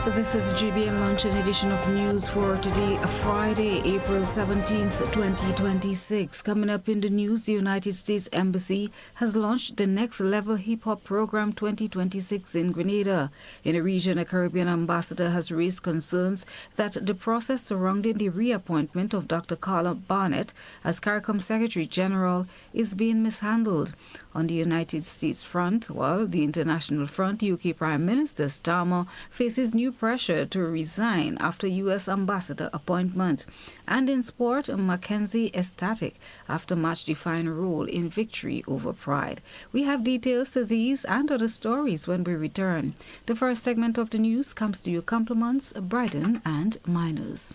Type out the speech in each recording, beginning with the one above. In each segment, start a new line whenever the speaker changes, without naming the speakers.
This is GBN Luncheon edition of news for today, Friday, April 17th, 2026. Coming up in the news, the United States Embassy has launched the Next Level Hip Hop Program 2026 in Grenada. In the region, a Caribbean ambassador has raised concerns that the process surrounding the reappointment of Dr. Carla Barnett as CARICOM Secretary General is being mishandled. On the United States front, while the international front, UK Prime Minister Starmer faces new pressure to resign after U.S. ambassador appointment. And in sport, Mackenzie ecstatic after match-defying role in victory over Pride. We have details to these and other stories when we return. The first segment of the news comes to your compliments, Bryden and Miners.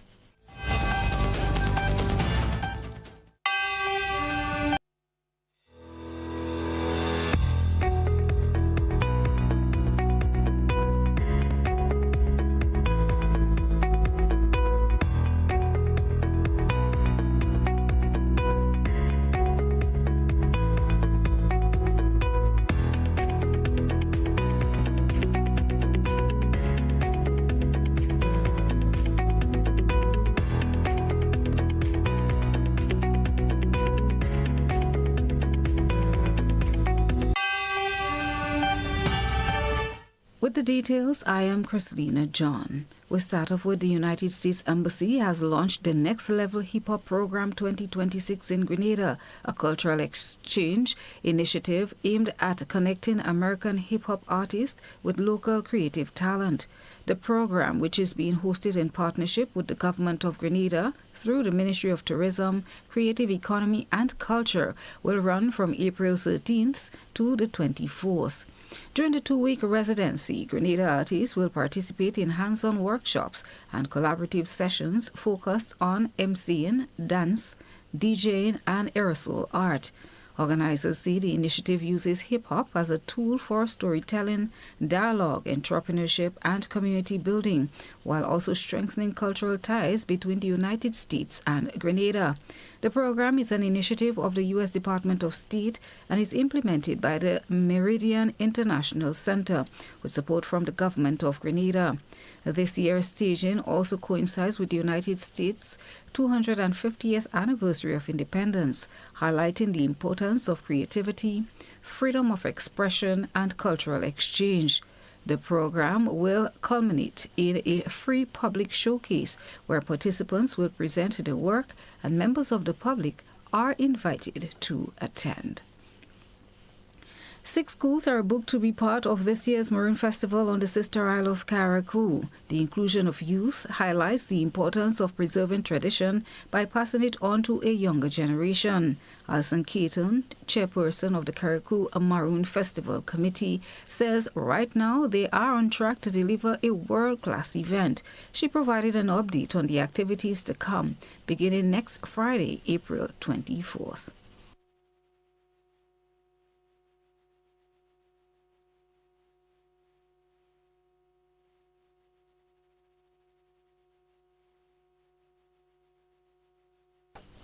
With the details, I am Christlina John. We start off with the United States Embassy has launched the Next Level Hip Hop Program 2026 in Grenada, a cultural exchange initiative aimed at connecting American hip hop artists with local creative talent. The program, which is being hosted in partnership with the government of Grenada through the Ministry of Tourism, Creative Economy and Culture, will run from April 13th to the 24th. During the two-week residency, Grenada artists will participate in hands-on workshops and collaborative sessions focused on MCing, dance, DJing, and aerosol art. Organizers say the initiative uses hip-hop as a tool for storytelling, dialogue, entrepreneurship, and community building, while also strengthening cultural ties between the United States and Grenada. The program is an initiative of the U.S. Department of State and is implemented by the Meridian International Center with support from the government of Grenada. This year's staging also coincides with the United States' 250th anniversary of independence, highlighting the importance of creativity, freedom of expression, and cultural exchange. The program will culminate in a free public showcase where participants will present their work and members of the public are invited to attend. 6 schools are booked to be part of this year's Maroon Festival on the sister isle of Carriacou. The inclusion of youth highlights the importance of preserving tradition by passing it on to a younger generation. Alison Caton, chairperson of the Carriacou Maroon Festival Committee, says right now they are on track to deliver a world-class event. She provided an update on the activities to come, beginning next Friday, April 24th.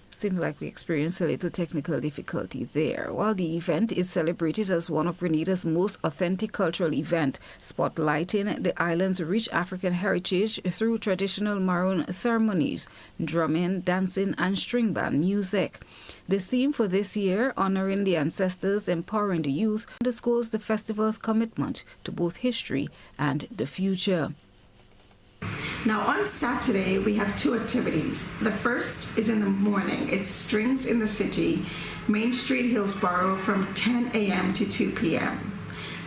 Seems like we experienced a little technical difficulty there. While the event is celebrated as one of Grenada's most authentic cultural events, spotlighting the island's rich African heritage through traditional Maroon ceremonies, drumming, dancing, and string band music. The theme for this year, honoring the ancestors, empowering the youth, underscores the festival's commitment to both history and the future.
Now on Saturday, we have 2 activities. The first is in the morning. It's Strings in the City, Main Street, Hillsborough, from 10 a.m. to 2 p.m.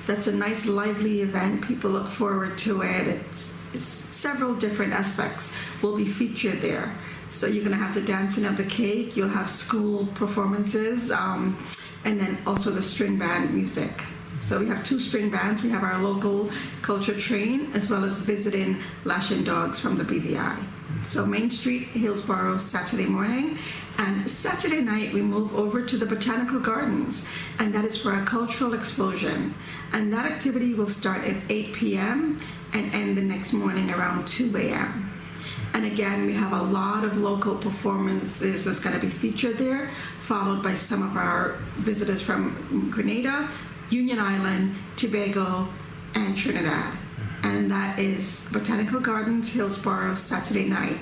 That's a nice, lively event. People look forward to it. It's several different aspects will be featured there. So you're going to have the dancing of the cake, you'll have school performances, and then also the string band music. So we have 2 string bands. We have our local culture train as well as visiting Lashing Dogs from the BVI. So Main Street, Hillsborough, Saturday morning. And Saturday night, we move over to the Botanical Gardens, and that is for a cultural explosion. And that activity will start at 8 p.m. and end the next morning around 2 a.m. And again, we have a lot of local performances that's going to be featured there, followed by some of our visitors from Grenada, Union Island, Tobago, and Trinidad. and that is Botanical Gardens, Hillsborough, Saturday night.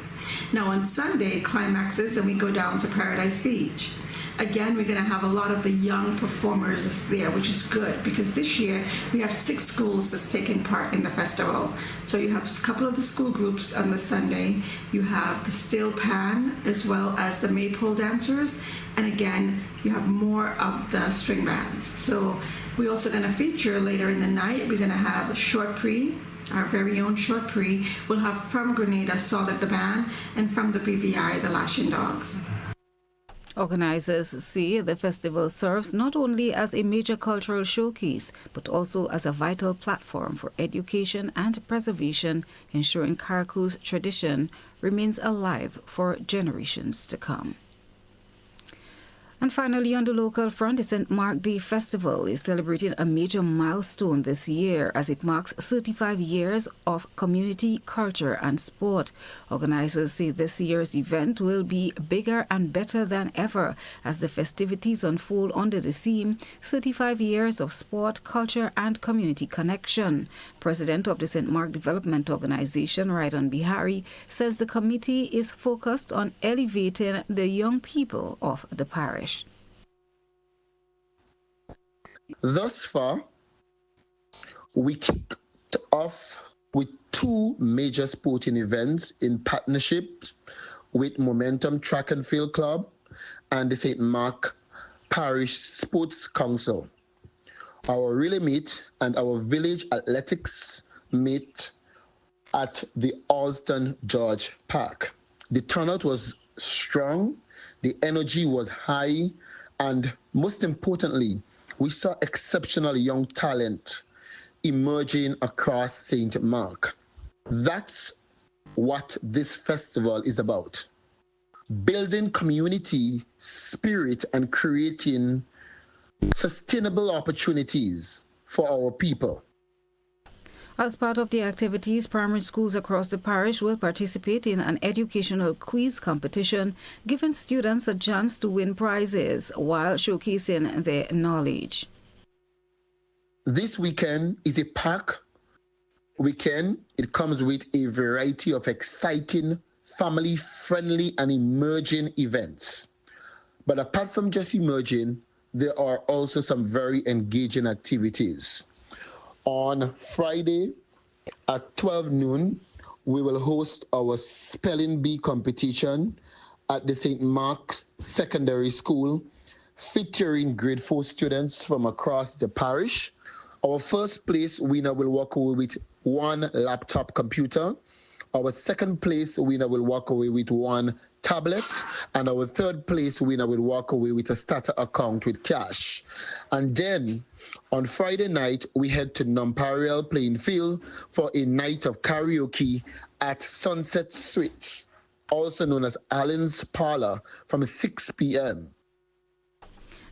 Now on Sunday, climaxes, and we go down to Paradise Beach. Again, we're going to have a lot of the young performers there, which is good because this year we have 6 schools that's taking part in the festival. So you have a couple of the school groups on the Sunday. You have the steel pan as well as the maypole dancers. And again, you have more of the string bands. So we're also going to feature later in the night, we're going to have Short Pre, our very own Short Pre. We'll have from Grenada, Solid the Band, and from the BVI, the Lashing Dogs.
Organizers say the festival serves not only as a major cultural showcase, but also as a vital platform for education and preservation, ensuring Carriacou's tradition remains alive for generations to come. And finally, on the local front, the St. Mark Day Festival is celebrating a major milestone this year as it marks 35 years of community, culture and sport. Organizers say this year's event will be bigger and better than ever as the festivities unfold under the theme 35 Years of Sport, Culture and Community Connection. President of the St. Mark Development Organization, Raidan Bihari, says the committee is focused on elevating the young people of the parish.
Thus far, we kicked off with 2 major sporting events in partnership with Momentum Track and Field Club and the St. Mark Parish Sports Council. Our relay meet and our village athletics meet at the Alston George Park. The turnout was strong, the energy was high, and most importantly, we saw exceptional young talent emerging across St. Mark. That's what this festival is about. Building community spirit and creating sustainable opportunities for our people.
As part of the activities, primary schools across the parish will participate in an educational quiz competition, giving students a chance to win prizes while showcasing their knowledge.
This weekend is a packed weekend. It comes with a variety of exciting, family-friendly and emerging events. But apart from just emerging, there are also some very engaging activities. On Friday at 12 noon, we will host our Spelling Bee competition at the St. Mark's Secondary School, featuring grade 4 students from across the parish. Our first place winner will walk away with 1 laptop computer. Our second place winner will walk away with 1 tablet, and our third place winner will walk away with a starter account with cash. And then on Friday night, we head to Nonpareil Playing Field for a night of karaoke at Sunset Suites, also known as Allen's Parlor, from 6 p.m.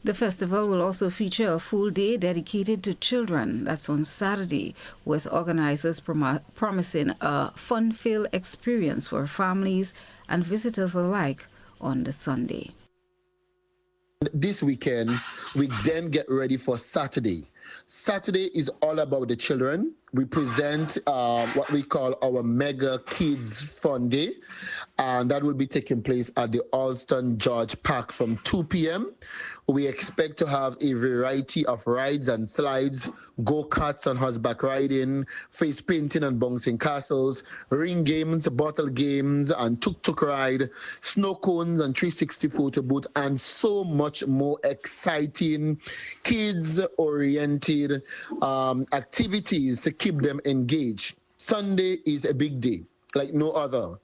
The festival will also feature a full day dedicated to children. That's on Saturday, with organizers promising a fun-filled experience for families and visitors alike on the Sunday.
This weekend, we then get ready for Saturday. Saturday is all about the children. We present what we call our Mega Kids Fun Day, and that will be taking place at the Alston George Park from 2 p.m. We expect to have a variety of rides and slides, go-karts and horseback riding, face painting and bouncing castles, ring games, bottle games, and tuk-tuk ride, snow cones and 360 photo booth, and so much more exciting kids-oriented activities to keep them engaged. Sunday is a big day, like no other.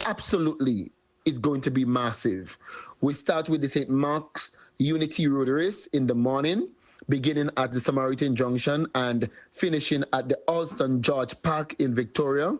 Absolutely, it's going to be massive. We start with the St. Mark's Unity Road Race in the morning, beginning at the Samaritan Junction and finishing at the Alston George Park in Victoria.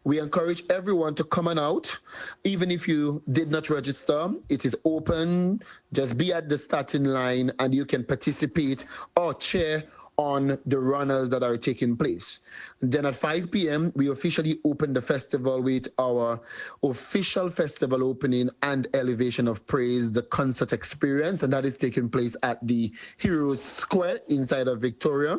We encourage everyone to come on out. Even if you did not register, it is open. Just be at the starting line and you can participate or cheer on the runners that are taking place. Then at 5 p.m., we officially open the festival with our official festival opening and elevation of praise, the concert experience, and that is taking place at the Heroes Square inside of Victoria.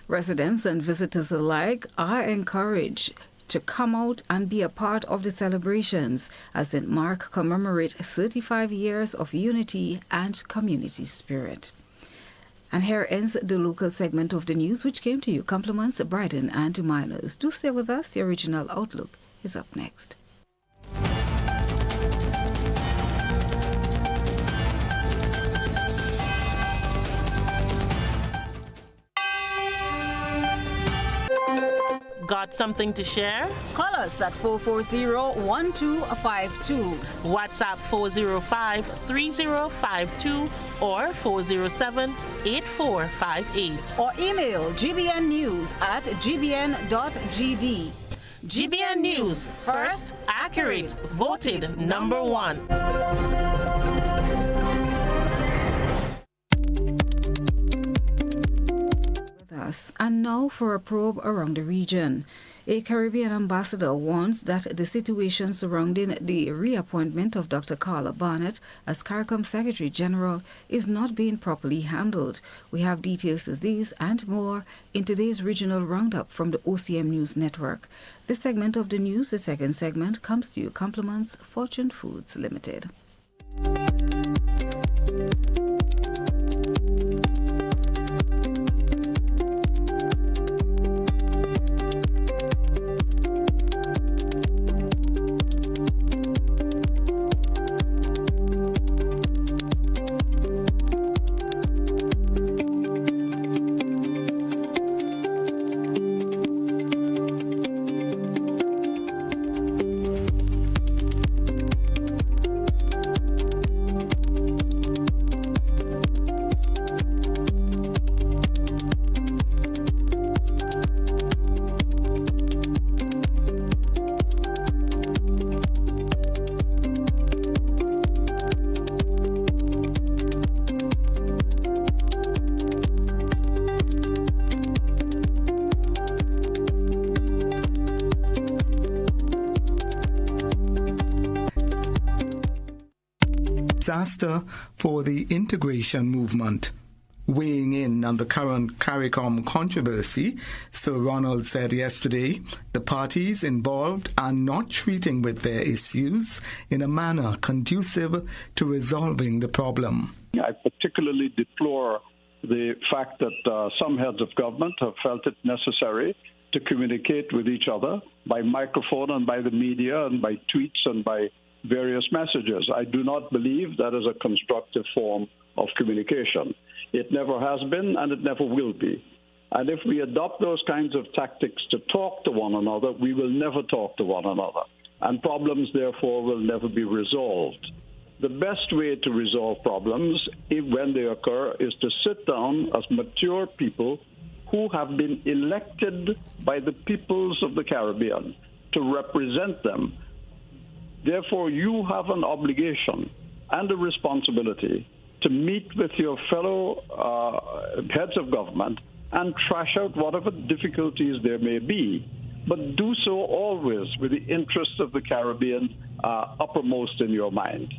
Residents and visitors alike are encouraged to come out and be a part of the celebrations as St. Mark commemorates 35 years of unity and community spirit. And here ends the local segment of the news, which came to you compliments Brighton and Miners. Do stay with us. The original outlook is up next.
Got something to share?
Call us at 440-1252.
WhatsApp 405-3052 or 407-8458.
Or email gbnnews@gbn.gd.
GBN News, first, accurate, voted #1.
And now for a probe around the region. A Caribbean ambassador warns that the situation surrounding the reappointment of Dr. Carla Barnett as CARICOM Secretary General is not being properly handled. We have details of these and more in today's regional roundup from the OCM News Network. This segment of the news, the second segment, comes to you compliments Fortune Foods Limited.
Disaster for the integration movement. Weighing in on the current CARICOM controversy, Sir Ronald said yesterday the parties involved are not treating with their issues in a manner conducive to resolving the problem.
I particularly deplore the fact that some heads of government have felt it necessary to communicate with each other by microphone and by the media and by tweets and by various messages. I do not believe that is a constructive form of communication. It never has been and it never will be. And if we adopt those kinds of tactics to talk to one another, we will never talk to one another. And problems, therefore, will never be resolved. The best way to resolve problems, when they occur, is to sit down as mature people who have been elected by the peoples of the Caribbean to represent them. Therefore, you have an obligation and a responsibility to meet with your fellow heads of government and trash out whatever difficulties there may be, but do so always with the interests of the Caribbean uppermost in your mind.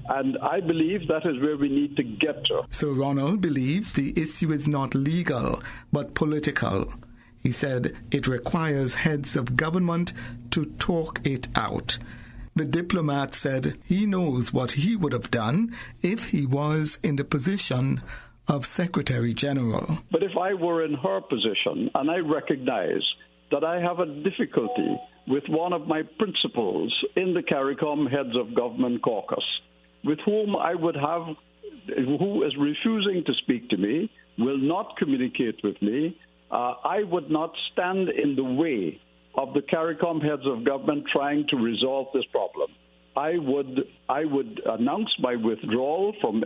And I believe that is where we need to get to.
So Ronald believes the issue is not legal, but political. He said it requires heads of government to talk it out. The diplomat said he knows what he would have done if he was in the position of Secretary General.
But if I were in her position, and I recognize that I have a difficulty with one of my principals in the CARICOM Heads of Government Caucus, with whom I would have, who is refusing to speak to me, will not communicate with me, I would not stand in the way of the CARICOM heads of government trying to resolve this problem. I would announce my withdrawal from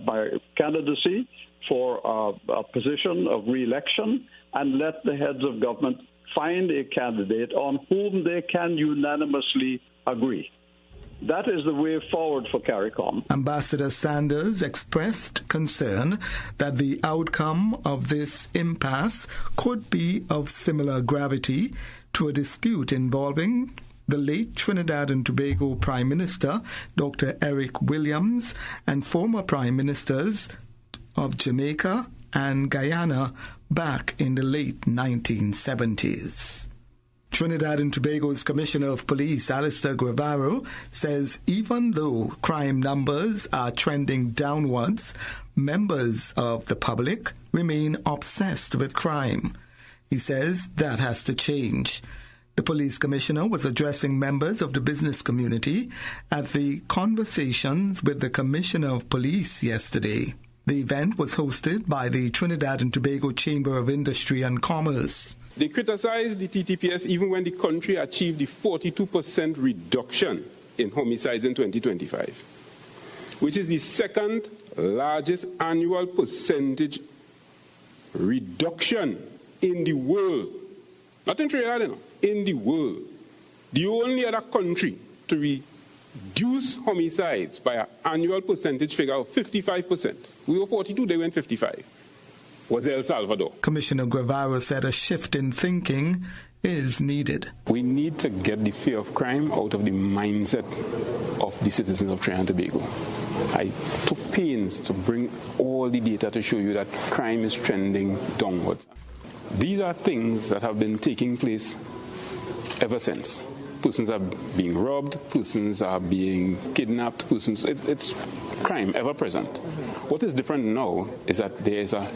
my candidacy for a position of re-election and let the heads of government find a candidate on whom they can unanimously agree. That is the way forward for CARICOM.
Ambassador Sanders expressed concern that the outcome of this impasse could be of similar gravity to a dispute involving the late Trinidad and Tobago Prime Minister, Dr. Eric Williams, and former Prime Ministers of Jamaica and Guyana, back in the late 1970s. Trinidad and Tobago's Commissioner of Police, Alistair Guevara, says even though crime numbers are trending downwards, members of the public remain obsessed with crime. He says that has to change. The police commissioner was addressing members of the business community at the Conversations with the Commissioner of Police yesterday. The event was hosted by the Trinidad and Tobago Chamber of Industry and Commerce.
They criticized the TTPS even when the country achieved the 42% reduction in homicides in 2025, which is the second largest annual percentage reduction in the world. Not in Trinidad, in the world. The only other country to reduce homicides by an annual percentage figure of 55%. We were 42, they went 55. Was El Salvador.
Commissioner Guevara said a shift in thinking is needed.
We need to get the fear of crime out of the mindset of the citizens of Trinidad and Tobago. I took pains to bring all the data to show you that crime is trending downwards. These are things that have been taking place ever since. Persons are being robbed, persons are being kidnapped, it's crime ever present. What is different now is that there is a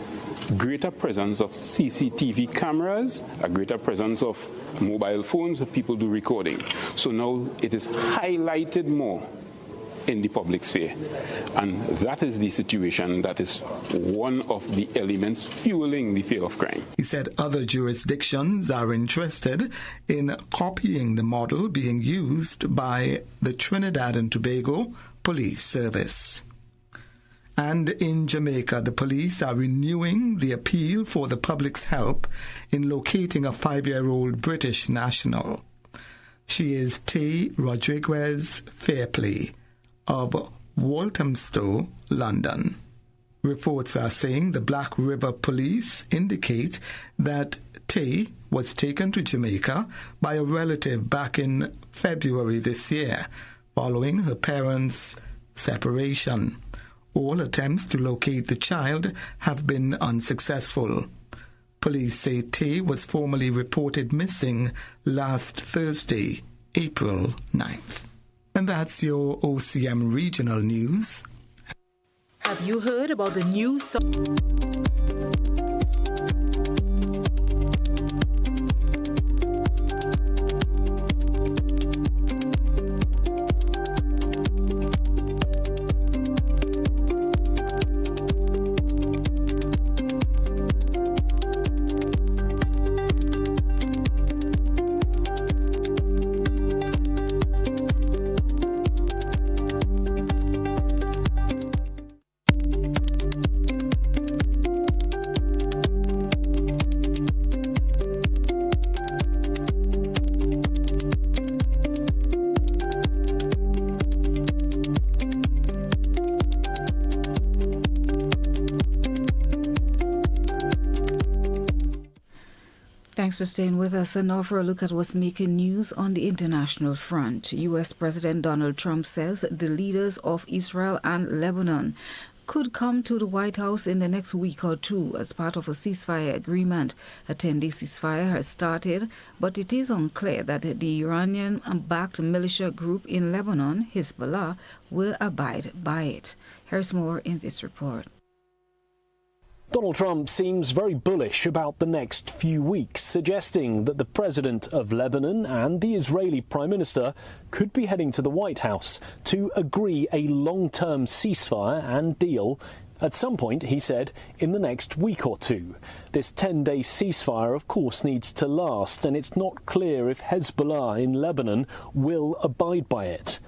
greater presence of CCTV cameras, a greater presence of mobile phones where people do recording. So now it is highlighted more in the public sphere. And that is the situation that is one of the elements fueling the fear of crime.
He said other jurisdictions are interested in copying the model being used by the Trinidad and Tobago Police Service. And in Jamaica, the police are renewing the appeal for the public's help in locating a 5-year-old British national. She is Tay Rodriguez Fairplay of Walthamstow, London. Reports are saying the Black River Police indicate that Tay was taken to Jamaica by a relative back in February this year, following her parents' separation. All attempts to locate the child have been unsuccessful. Police say Tay was formally reported missing last Thursday, April 9th. And that's your OCM Regional News.
Have you heard about the new
Thanks for staying with us. And now for a look at what's making news on the international front. U.S. President Donald Trump says the leaders of Israel and Lebanon could come to the White House in the next week or two as part of a ceasefire agreement. A 10-day ceasefire has started, but it is unclear that the Iranian-backed militia group in Lebanon, Hezbollah, will abide by it. Here's more in this report.
Donald Trump seems very bullish about the next few weeks, suggesting that the president of Lebanon and the Israeli Prime Minister could be heading to the White House to agree a long-term ceasefire and deal at some point, he said, in the next week or two. This 10-day ceasefire, of course, needs to last, and it's not clear if Hezbollah in Lebanon will abide by it.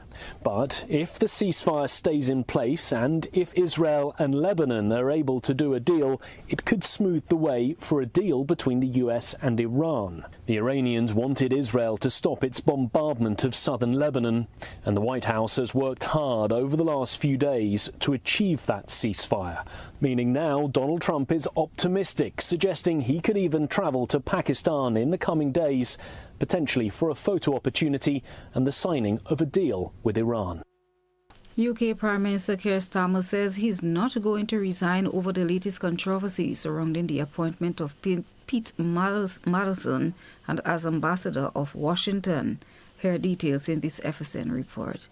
But if the ceasefire stays in place and if Israel and Lebanon are able to do a deal, it could smooth the way for a deal between the US and Iran. The Iranians wanted Israel to stop its bombardment of southern Lebanon, and the White House has worked hard over the last few days to achieve that ceasefire, meaning now Donald Trump is optimistic, suggesting he could even travel to Pakistan in the coming days, potentially for a photo opportunity and the signing of a deal with Iran.
UK Prime Minister Keir Starmer says he's not going to resign over the latest controversy surrounding the appointment of Pete Mandelson and as ambassador of Washington. Here are details in this FSN report.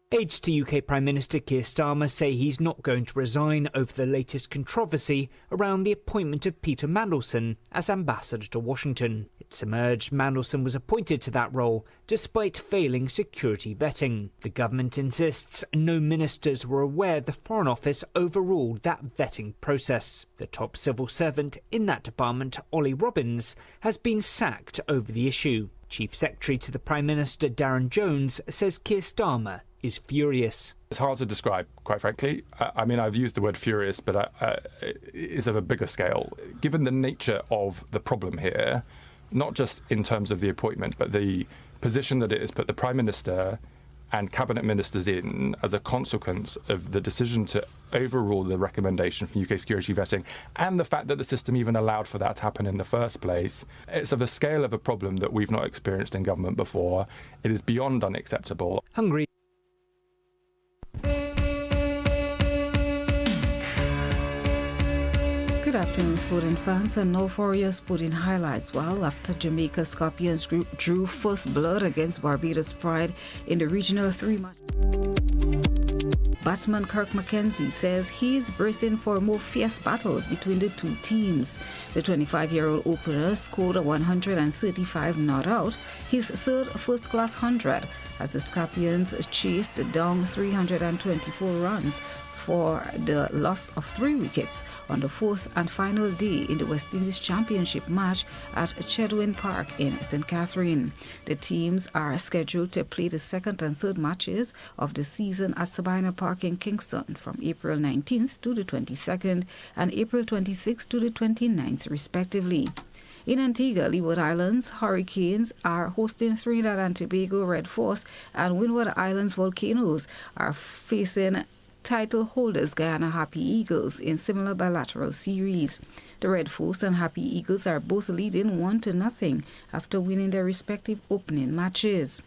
Aides to UK Prime Minister Keir Starmer say he's not going to resign over the latest controversy around the appointment of Peter Mandelson as ambassador to Washington. It's emerged Mandelson was appointed to that role despite failing security vetting. The government insists no ministers were aware the Foreign Office overruled that vetting process. The top civil servant in that department, Ollie Robbins, has been sacked over the issue. Chief Secretary to the Prime Minister, Darren Jones, says Keir Starmer is furious.
It's hard to describe, quite frankly. I mean, I've used the word furious, but it's of a bigger scale. Given the nature of the problem here, not just in terms of the appointment, but the position that it has put the Prime Minister and cabinet ministers in as a consequence of the decision to overrule the recommendation from UK security vetting and the fact that the system even allowed for that to happen in the first place. It's of a scale of a problem that we've not experienced in government before. It is beyond unacceptable.
Hungary.
Good afternoon, sporting fans, and now for your sporting highlights. Well, after Jamaica Scorpions group drew first blood against Barbados Pride in the regional 3-match, batsman Kirk McKenzie says he's bracing for more fierce battles between the two teams. The 25-year-old opener scored a 135 not out, his third first-class 100, as the Scorpions chased down 324 runs for the loss of 3 wickets on the fourth and final day in the West Indies Championship match at Chedwin Park in St. Catherine. The teams are scheduled to play the second and third matches of the season at Sabina Park in Kingston from April 19th to the 22nd and April 26th to the 29th respectively. In Antigua, Leeward Islands, Hurricanes are hosting Trinidad and Tobago Red Force, and Windward Islands Volcanoes are facing title holders Guyana Happy Eagles in similar bilateral series. The Red Force and Happy Eagles are both leading 1-0 after winning their respective opening matches.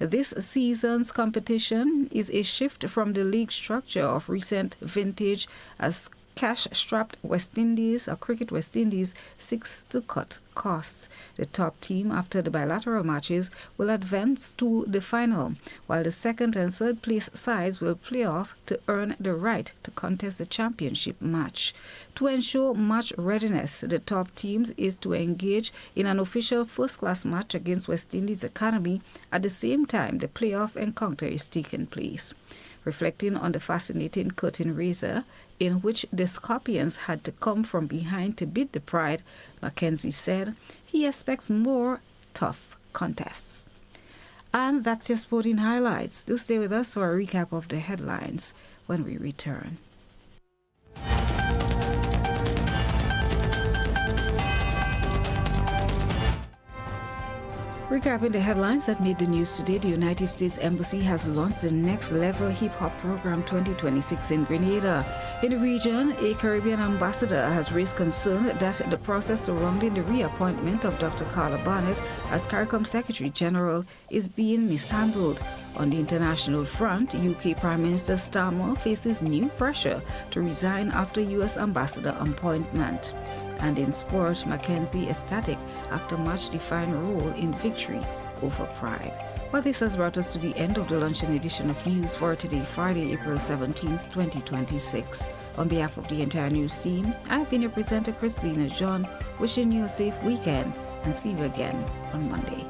This season's competition is a shift from the league structure of recent vintage as cash-strapped West Indies or Cricket West Indies seeks to cut costs. The top team after the bilateral matches will advance to the final, while the second and third place sides will play off to earn the right to contest the championship match. To ensure match readiness, the top teams is to engage in an official first-class match against West Indies Academy at the same time the playoff encounter is taking place. Reflecting on the fascinating curtain raiser in which the Scorpions had to come from behind to beat the Pride, Mackenzie said he expects more tough contests. And that's your sporting highlights. Do stay with us for a recap of the headlines when we return. Recapping the headlines that made the news today, the United States Embassy has launched the Next Level Hip Hop Program 2026 in Grenada. In the region, a Caribbean ambassador has raised concern that the process surrounding the reappointment of Dr. Carla Barnett as CARICOM Secretary General is being mishandled. On the international front, UK Prime Minister Starmer faces new pressure to resign after US ambassador appointment. And in sport, Mackenzie ecstatic after match-defining role in victory over Pride. Well, this has brought us to the end of the luncheon edition of news for today, Friday, April 17th, 2026. On behalf of the entire news team, I've been your presenter, Christlina John, wishing you a safe weekend and see you again on Monday.